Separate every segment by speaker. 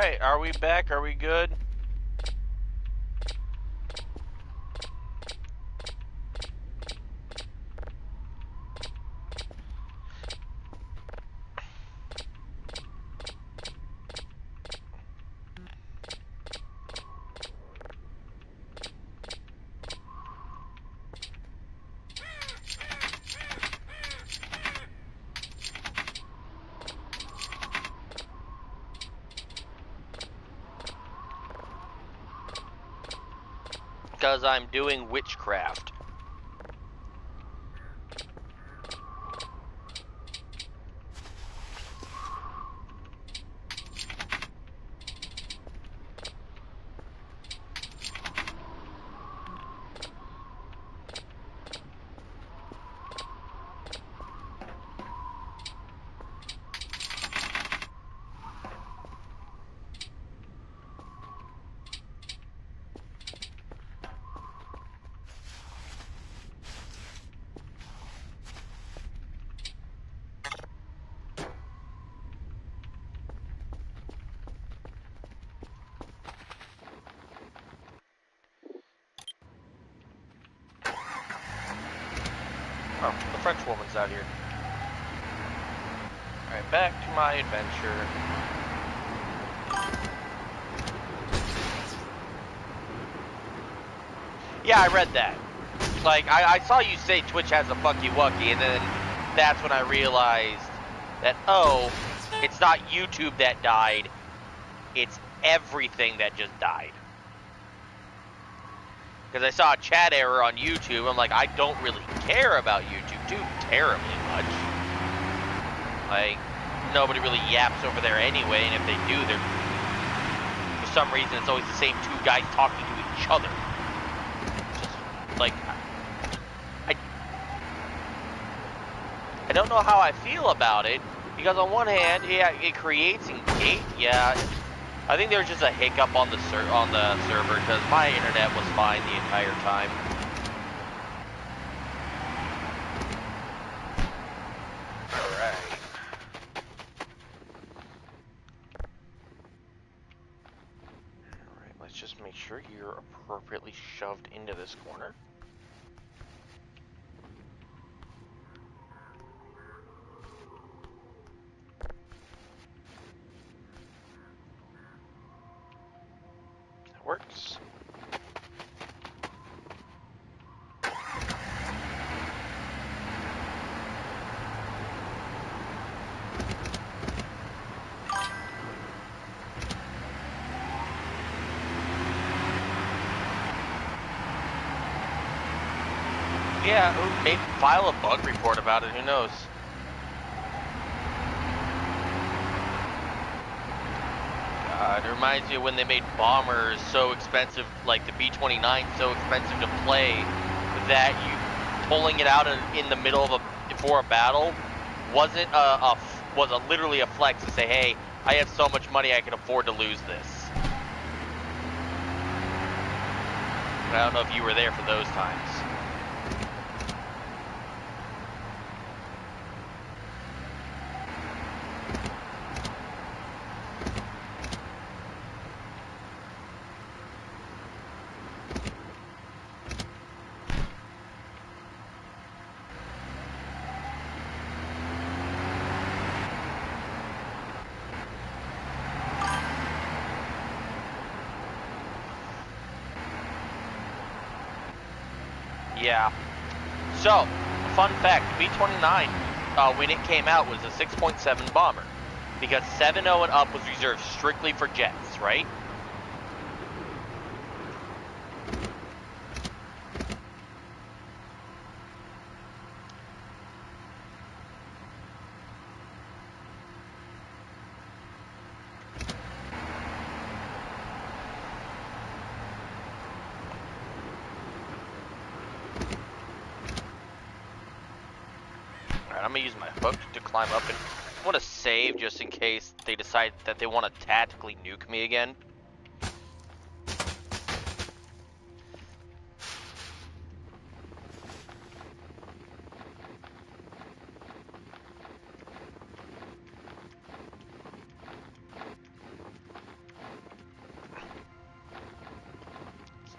Speaker 1: Alright, are we back? Are we good? Because I'm doing witchcraft. Oh, the French woman's out here. Alright, back to my adventure. Yeah, I read that. Like, I saw you say Twitch has a fucky wucky, and then that's when I realized that, oh, it's not YouTube that died, it's everything that just died. Because I saw a chat error on YouTube, I'm like, I don't really care about YouTube too terribly much. Like, nobody really yaps over there anyway, and if they do, they're, for some reason, it's always the same two guys talking to each other. Just, like, I don't know how I feel about it, because on one hand, yeah, it creates engagement. Yeah, I think there was just a hiccup on the server, because my internet was fine the entire time. Alright. Alright, let's just make sure you're appropriately shoved into this corner. That works. Yeah, maybe file a bug report about it, who knows? It reminds me of when they made bombers so expensive, like the B-29 so expensive to play, that you pulling it out in the middle of before a battle wasn't literally a flex to say, hey, I have so much money I can afford to lose this. I don't know if you were there for those times. Yeah. So, fun fact, B-29, when it came out, was a 6.7 bomber. Because 7.0 and up was reserved strictly for jets, right? Alright, I'm gonna use my hook to climb up, and I want to save just in case they decide that they want to tactically nuke me again.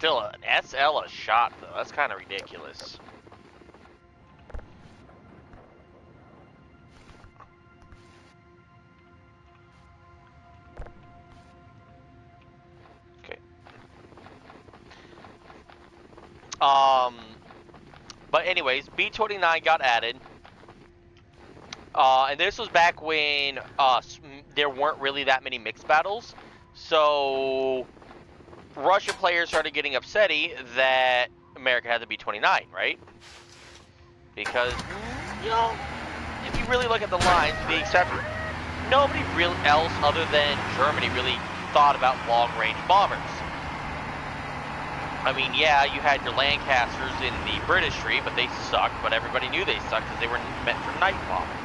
Speaker 1: Still, an SL a shot, though. That's kind of ridiculous. Okay. But anyways, B-29 got added. And this was back when there weren't really that many mixed battles. So Russian players started getting upsetty that America had the B-29, right? Because, you know, if you really look at the lines, nobody really else other than Germany really thought about long-range bombers. I mean, yeah, you had your Lancasters in the British fleet, but they sucked, but everybody knew they sucked because they were meant for night bombing.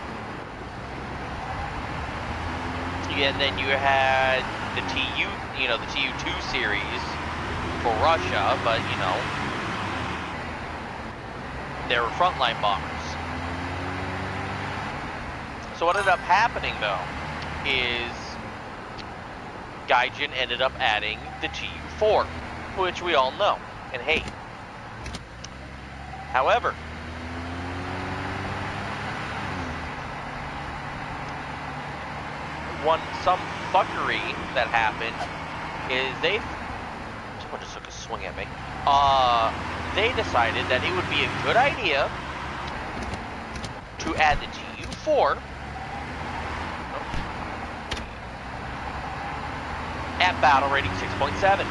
Speaker 1: And then you had the the Tu-2 series for Russia, but, you know, they were frontline bombers. So what ended up happening, though, is Gaijin ended up adding the Tu-4, which we all know and hate. However, some fuckery that happened is someone just took a swing at me. They decided that it would be a good idea to add the Tu-4 at battle rating 6.7.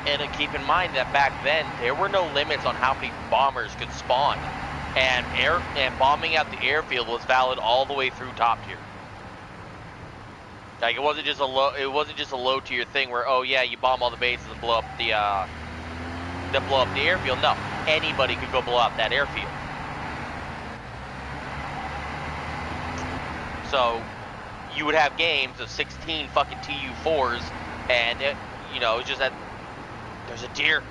Speaker 1: And keep in mind that back then there were no limits on how many bombers could spawn. And bombing at the airfield was valid all the way through top tier. Like it wasn't just a low tier thing where, oh yeah, you bomb all the bases and blow up the airfield. No, anybody could go blow up that airfield. So you would have games of 16 fucking Tu-4s, and it was just that there's a deer,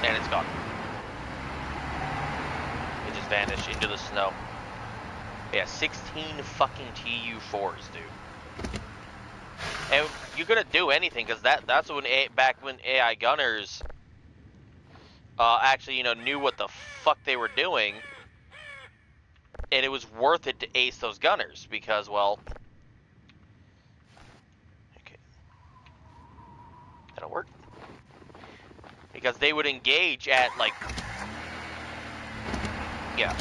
Speaker 1: and it's gone. Vanish into the snow. Yeah, 16 fucking Tu-4s, dude. And you couldn't do anything because that's when back when AI gunners actually knew what the fuck they were doing, and it was worth it to ace those gunners because, well, okay, that'll work, because they would engage at like. Yeah,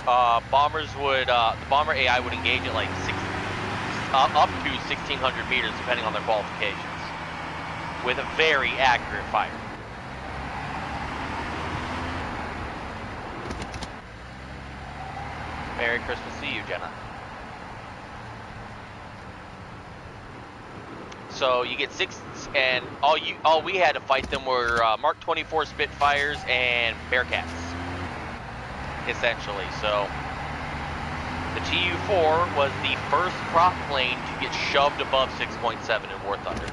Speaker 1: bombers would, the bomber AI would engage at like up to 1,600 meters, depending on their qualifications, with a very accurate fire. Merry Christmas to you, Jenna. So you get 6, and all we had to fight them were Mark 24 Spitfires and Bearcats. Essentially, so the Tu-4 was the first prop plane to get shoved above 6.7 in War Thunder.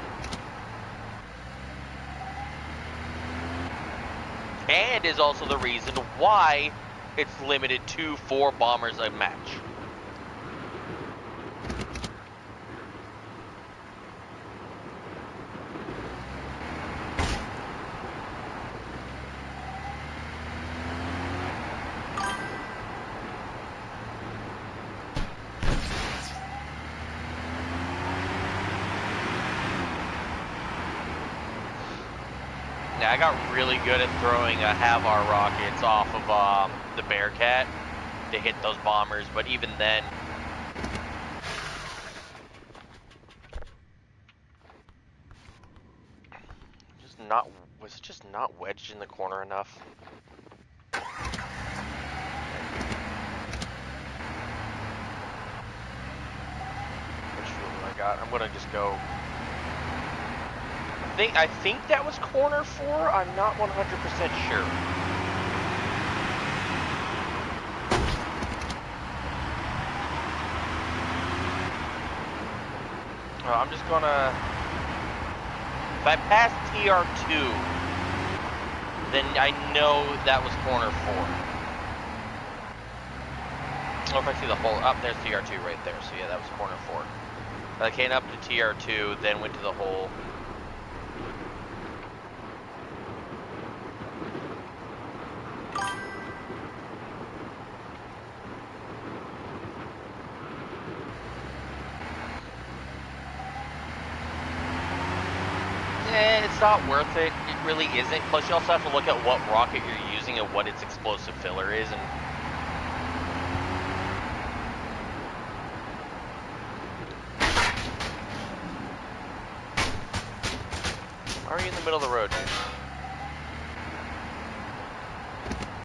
Speaker 1: And is also the reason why it's limited to 4 bombers a match. I got really good at throwing Havar rockets off of the Bearcat to hit those bombers, but even then, was it just not wedged in the corner enough? Which fuel do I got? I'm gonna just go. I think that was corner 4. I'm not 100% sure. I'm just gonna. If I pass TR2, then I know that was corner 4. Or if I see the whole. There's TR2 right there. So yeah, that was corner 4. I came up to TR2, then went to the hole. It's not worth it. It really isn't. Plus, you also have to look at what rocket you're using and what its explosive filler is. And why are you in the middle of the road, dude?